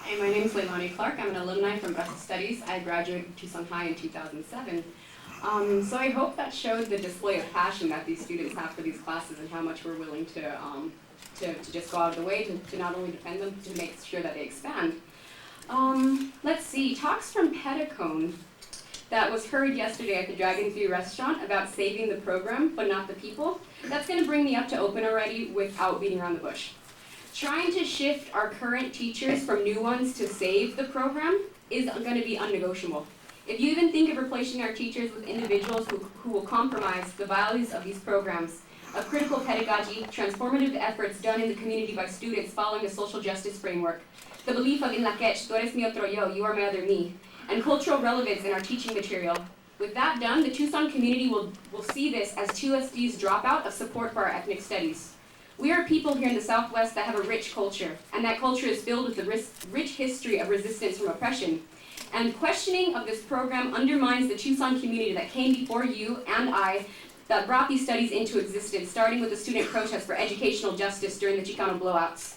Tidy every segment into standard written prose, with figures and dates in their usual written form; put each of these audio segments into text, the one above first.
Hey, my name is Leilani Clark. I'm an alumni from Raza Studies. I graduated Tucson High in 2007. So I hope that showed the display of passion that these students have for these classes and how much we're willing to just go out of the way to not only defend them, to make sure that they expand. Let's see, talks from Petticone that was heard yesterday at the Dragon 3 restaurant about saving the program but not the people. That's going to bring me up to open already without beating around the bush. Trying to shift our current teachers from new ones to save the program is going to be unnegotiable. If you even think of replacing our teachers with individuals who will compromise the values of these programs, a critical pedagogy, transformative efforts done in the community by students following a social justice framework, the belief of in la quech, tú eres mi otro yo, you are my other me, and cultural relevance in our teaching material. With that done, the Tucson community will see this as 2SD's dropout of support for our ethnic studies. We are people here in the Southwest that have a rich culture, and that culture is filled with the rich history of resistance from oppression. And questioning of this program undermines the Tucson community that came before you and I that brought these studies into existence, starting with the student protest for educational justice during the Chicano blowouts.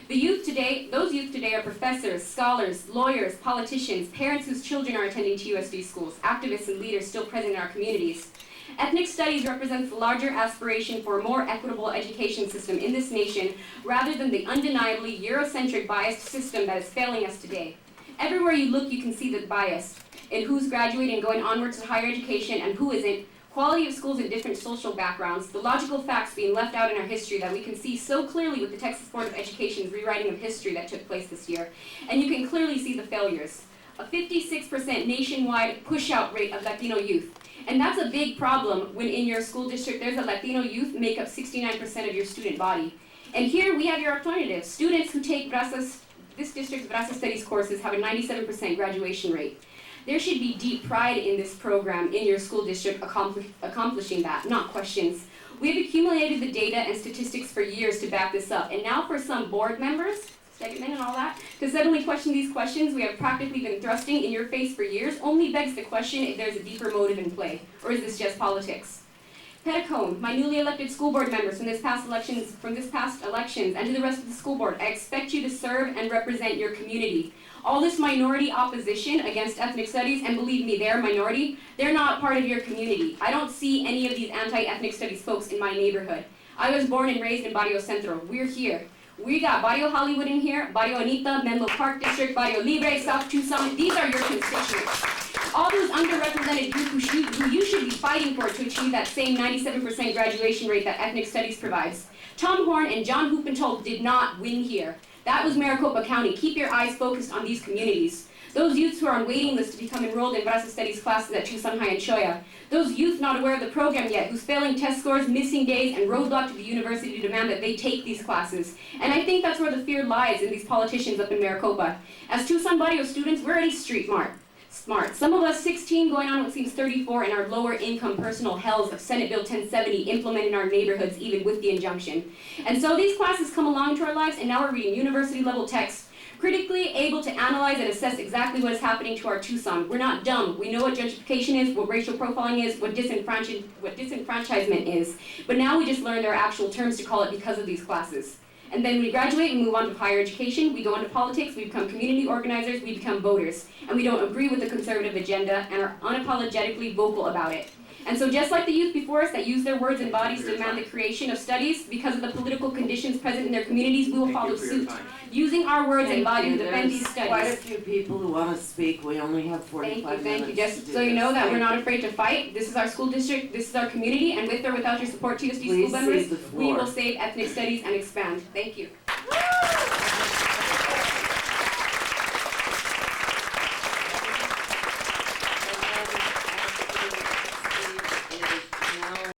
Those youth today are professors, scholars, lawyers, politicians, parents whose children are attending TUSD schools, activists and leaders still present in our communities. Ethnic studies represents the larger aspiration for a more equitable education system in this nation, rather than the undeniably Eurocentric biased system that is failing us today. Everywhere you look, you can see the bias in who's graduating and going onwards to higher education and who isn't, quality of schools in different social backgrounds, the logical facts being left out in our history that we can see so clearly with the Texas Board of Education's rewriting of history that took place this year. And you can clearly see the failures. A 56% nationwide push-out rate of Latino youth. And that's a big problem when in your school district there's a Latino youth make up 69% of your student body. And here we have your alternatives. Students who take this district's Raza Studies courses have a 97% graduation rate. There should be deep pride in this program in your school district accomplishing that, not questions. We have accumulated the data and statistics for years to back this up, and now for some board members, segment and all that, to suddenly question these questions we have practically been thrusting in your face for years only begs the question if there's a deeper motive in play, or is this just politics? Petticone, my newly elected school board members from this past elections, and to the rest of the school board, I expect you to serve and represent your community. All this minority opposition against ethnic studies, and believe me, they're a minority, they're not part of your community. I don't see any of these anti-ethnic studies folks in my neighborhood. I was born and raised in Barrio Centro. We're here. We got Barrio Hollywood in here, Barrio Anita, Menlo Park District, Barrio Libre, South Tucson. These are your constituents. All those underrepresented youth who you should be fighting for to achieve that same 97% graduation rate that ethnic studies provides. Tom Horn and John Hupentol did not win here. That was Maricopa County. Keep your eyes focused on these communities. Those youths who are on waiting lists to become enrolled in Raza Studies classes at Tucson High and Choya. Those youth not aware of the program yet, who's failing test scores, missing days, and roadblock to the university to demand that they take these classes. And I think that's where the fear lies in these politicians up in Maricopa. As Tucson Barrio students, we're already street smart. Some of us 16 going on what seems 34 in our lower income personal hells of Senate Bill 1070 implemented in our neighborhoods even with the injunction. And so these classes come along to our lives and now we're reading university level texts, critically able to analyze and assess exactly what is happening to our Tucson. We're not dumb. We know what gentrification is, what racial profiling is, what disenfranchisement is. But now we just learn there are actual terms to call it because of these classes. And then we graduate and move on to higher education, we go into politics, we become community organizers, we become voters. And we don't agree with the conservative agenda and are unapologetically vocal about it. And so just like the youth before us that use their words and bodies to demand the creation of studies, because of the political conditions present in their communities, we will follow suit, using our words and bodies to defend these studies. Quite a few people who want to speak. We only have 45 minutes. Thank you. Just so you know that we're not afraid to fight. This is our school district, this is our community, and with or without your support, TUSD school members, we will save ethnic studies and expand. Thank you.